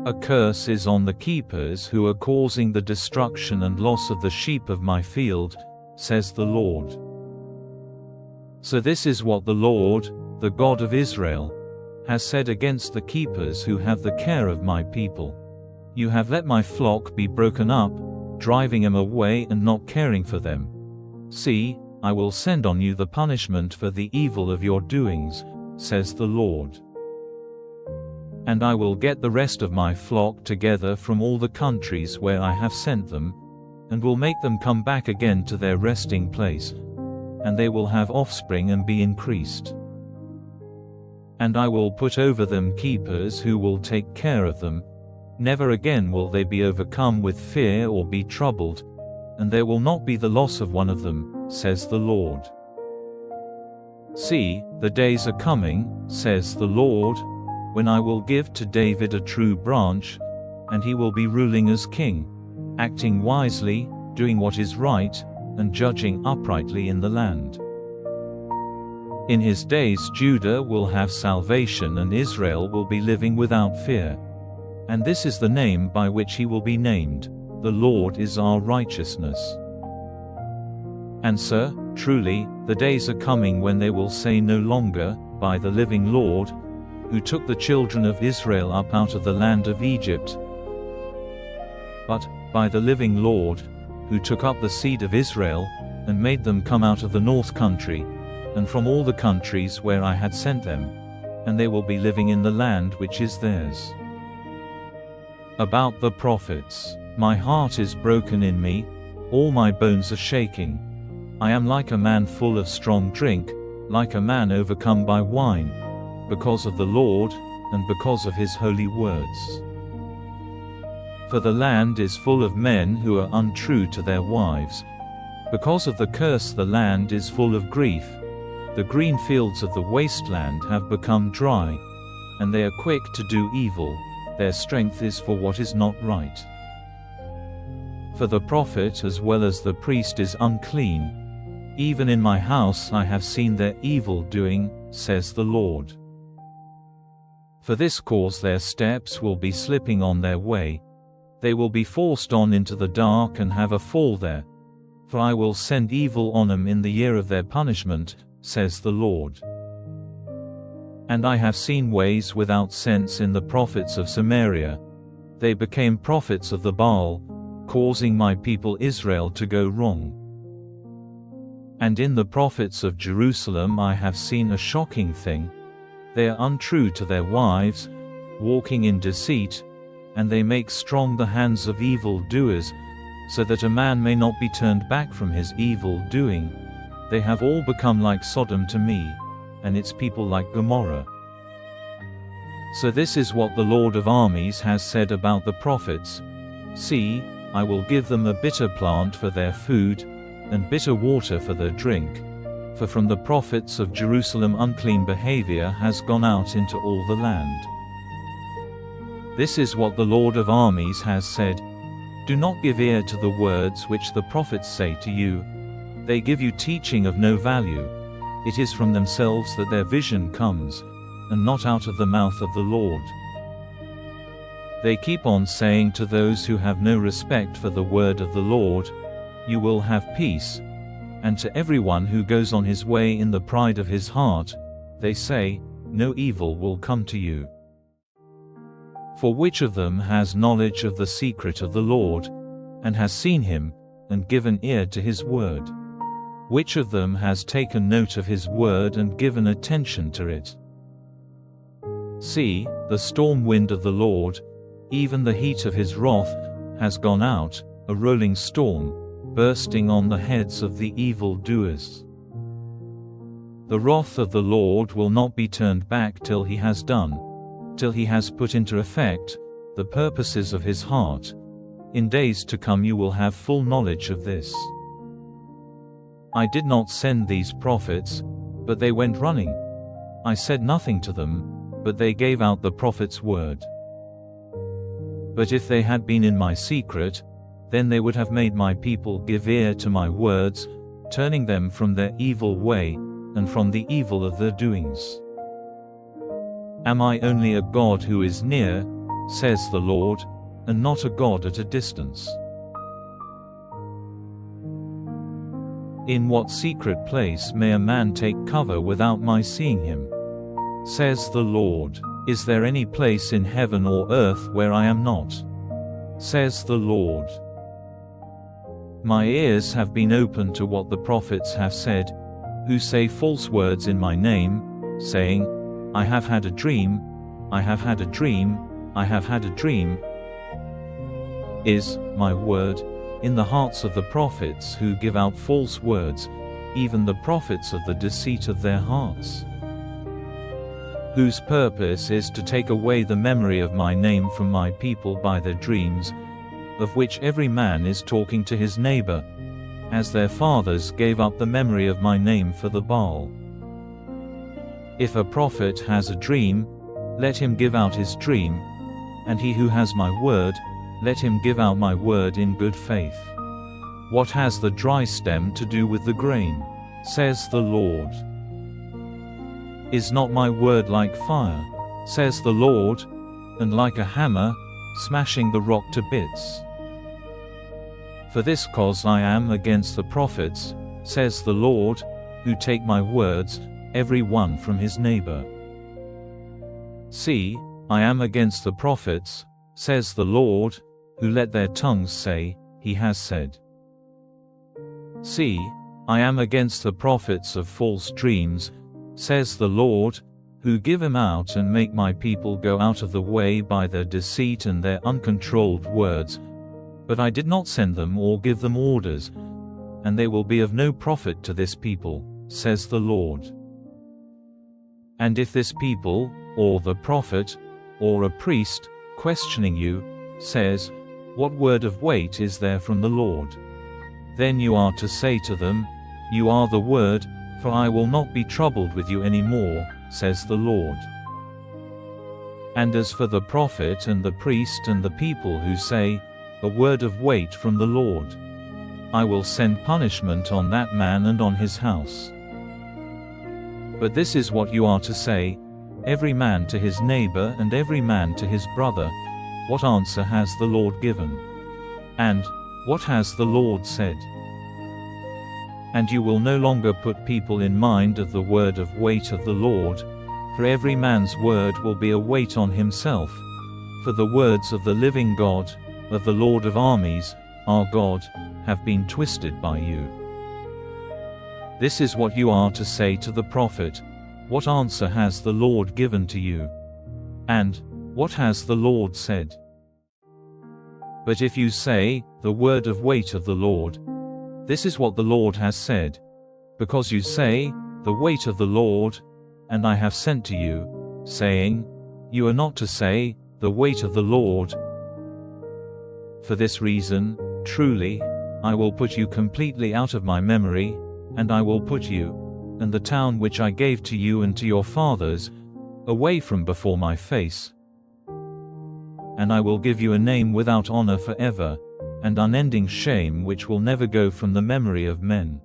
A curse is on the keepers who are causing the destruction and loss of the sheep of my field, says the Lord. So this is what the Lord, the God of Israel, has said against the keepers who have the care of my people. You have let my flock be broken up, driving them away and not caring for them. See, I will send on you the punishment for the evil of your doings, says the Lord. And I will get the rest of my flock together from all the countries where I have sent them, and will make them come back again to their resting place, and they will have offspring and be increased. And I will put over them keepers who will take care of them. Never again will they be overcome with fear or be troubled, and there will not be the loss of one of them, says the Lord. See, the days are coming, says the Lord, when I will give to David a true branch, and he will be ruling as king, acting wisely, doing what is right, and judging uprightly in the land. In his days Judah will have salvation and Israel will be living without fear. And this is the name by which he will be named: the Lord is our righteousness. And sir, truly, the days are coming when they will say no longer, by the living Lord, who took the children of Israel up out of the land of Egypt, but, by the living Lord, who took up the seed of Israel, and made them come out of the north country, and from all the countries where I had sent them, and they will be living in the land which is theirs. About the prophets, my heart is broken in me, all my bones are shaking. I am like a man full of strong drink, like a man overcome by wine, because of the Lord, and because of his holy words. For the land is full of men who are untrue to their wives. Because of the curse the land is full of grief. The green fields of the wasteland have become dry, and they are quick to do evil. Their strength is for what is not right. For the prophet as well as the priest is unclean. Even in my house I have seen their evil doing, says the Lord. For this cause their steps will be slipping on their way. They will be forced on into the dark and have a fall there. For I will send evil on them in the year of their punishment, says the Lord. And I have seen ways without sense in the prophets of Samaria. They became prophets of the Baal, causing my people Israel to go wrong. And in the prophets of Jerusalem I have seen a shocking thing. They are untrue to their wives, walking in deceit, and they make strong the hands of evil doers, so that a man may not be turned back from his evil doing. They have all become like Sodom to me, and its people like Gomorrah. So this is what the Lord of armies has said about the prophets. See, I will give them a bitter plant for their food, and bitter water for their drink. For from the prophets of Jerusalem unclean behavior has gone out into all the land. This is what the Lord of armies has said. Do not give ear to the words which the prophets say to you. They give you teaching of no value. It is from themselves that their vision comes, and not out of the mouth of the Lord. They keep on saying to those who have no respect for the word of the Lord, you will have peace. And to everyone who goes on his way in the pride of his heart, they say, no evil will come to you. For which of them has knowledge of the secret of the Lord, and has seen him, and given ear to his word? Which of them has taken note of his word and given attention to it? See, the storm wind of the Lord, even the heat of his wrath, has gone out, a rolling storm, bursting on the heads of the evil doers. The wrath of the Lord will not be turned back till he has done, till he has put into effect the purposes of his heart. In days to come you will have full knowledge of this. I did not send these prophets, but they went running. I said nothing to them, but they gave out the prophet's word. But if they had been in my secret, then they would have made my people give ear to my words, turning them from their evil way, and from the evil of their doings. Am I only a God who is near, says the Lord, and not a God at a distance. In what secret place may a man take cover without my seeing him? Says the Lord. Is there any place in heaven or earth where I am not? Says the Lord. My ears have been opened to what the prophets have said, who say false words in my name, saying, I have had a dream, I have had a dream, I have had a dream. Is my word in the hearts of the prophets who give out false words, even the prophets of the deceit of their hearts? Whose purpose is to take away the memory of my name from my people by their dreams, of which every man is talking to his neighbor, as their fathers gave up the memory of my name for the Baal. If a prophet has a dream, let him give out his dream, and he who has my word, let him give out my word in good faith. What has the dry stem to do with the grain? Says the Lord. Is not my word like fire, says the Lord, and like a hammer, smashing the rock to bits? For this cause I am against the prophets, says the Lord, who take my words, every one from his neighbor. See, I am against the prophets, says the Lord, who let their tongues say, he has said. See, I am against the prophets of false dreams, says the Lord, who give them out and make my people go out of the way by their deceit and their uncontrolled words. But I did not send them or give them orders, and they will be of no profit to this people, says the Lord. And if this people, or the prophet, or a priest, questioning you, says, what word of weight is there from the Lord? Then you are to say to them, you are the word, for I will not be troubled with you any more, says the Lord. And as for the prophet and the priest and the people who say, a word of weight from the Lord, I will send punishment on that man and on his house. But this is what you are to say, every man to his neighbor and every man to his brother, what answer has the Lord given? And, what has the Lord said? And you will no longer put people in mind of the word of weight of the Lord, for every man's word will be a weight on himself. For the words of the living God, of the Lord of armies, our God, have been twisted by you. This is what you are to say to the prophet, what answer has the Lord given to you? And, what has the Lord said? But if you say, the word of weight of the Lord, this is what the Lord has said, because you say, the weight of the Lord, and I have sent to you, saying, you are not to say, the weight of the Lord. For this reason, truly, I will put you completely out of my memory, and I will put you, and the town which I gave to you and to your fathers, away from before my face. And I will give you a name without honor forever, and unending shame which will never go from the memory of men.